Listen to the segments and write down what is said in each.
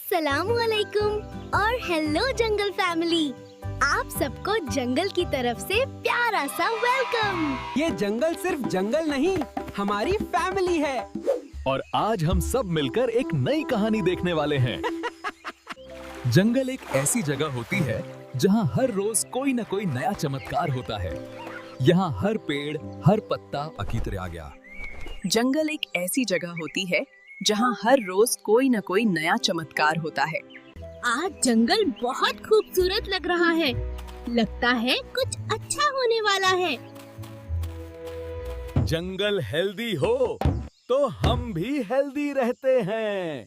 अस्सलामुअलैकुम और हेलो जंगल फैमिली। आप सबको जंगल की तरफ से प्यारा सा वेलकम। ये जंगल सिर्फ जंगल नहीं, हमारी फैमिली है। और आज हम सब मिलकर एक नई कहानी देखने वाले हैं। जंगल एक ऐसी जगह होती है जहां हर रोज कोई न कोई नया चमत्कार होता है। यहाँ हर पेड़, हर पत्ता अकीतरे आ गया। जंगल एक ऐसी जगह होती है जहां हर रोज कोई न कोई नया चमत्कार होता है। आज जंगल बहुत खूबसूरत लग रहा है। लगता है कुछ अच्छा होने वाला है। जंगल हेल्दी हो तो हम भी हेल्दी रहते हैं।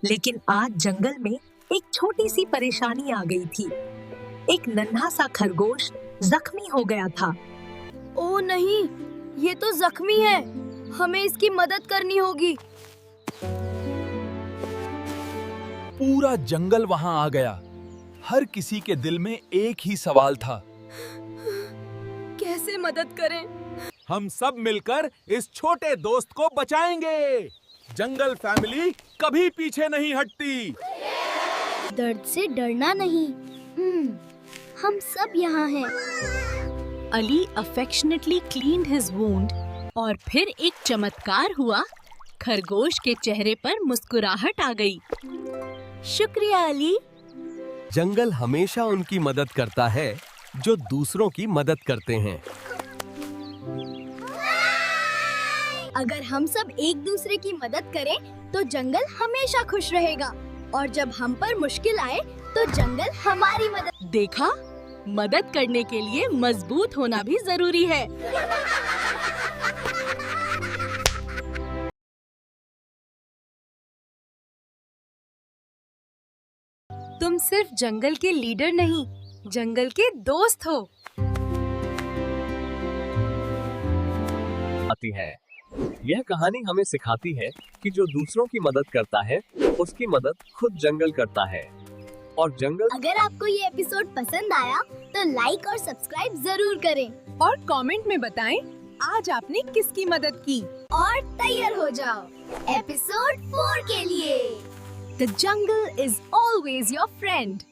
लेकिन आज जंगल में एक छोटी सी परेशानी आ गई थी। एक नन्हा सा खरगोश जख्मी हो गया था। ओ नहीं, ये तो जख्मी है। हमें इसकी मदद करनी होगी। पूरा जंगल वहां आ गया। हर किसी के दिल में एक ही सवाल था, कैसे मदद करें? हम सब मिलकर इस छोटे दोस्त को बचाएंगे। जंगल फैमिली कभी पीछे नहीं हटती। दर्द से डरना नहीं। हम सब यहाँ हैं। Ali affectionately cleaned his wound और फिर एक चमत्कार हुआ। खरगोश के चेहरे पर मुस्कुराहट आ गई। शुक्रिया अली। जंगल हमेशा उनकी मदद करता है जो दूसरों की मदद करते हैं। अगर हम सब एक दूसरे की मदद करें तो जंगल हमेशा खुश रहेगा, और जब हम पर मुश्किल आए तो जंगल हमारी मदद। देखा, मदद करने के लिए मजबूत होना भी जरूरी है। तुम सिर्फ जंगल के लीडर नहीं, जंगल के दोस्त हो। आती है। यह कहानी हमें सिखाती है कि जो दूसरों की मदद करता है, उसकी मदद खुद जंगल करता है। और जंगल। अगर आपको ये एपिसोड पसंद आया तो लाइक और सब्सक्राइब जरूर करें और कमेंट में बताएं आज आपने किसकी मदद की। और तैयार हो जाओ एपिसोड 4 के लिए। The jungle is always your friend.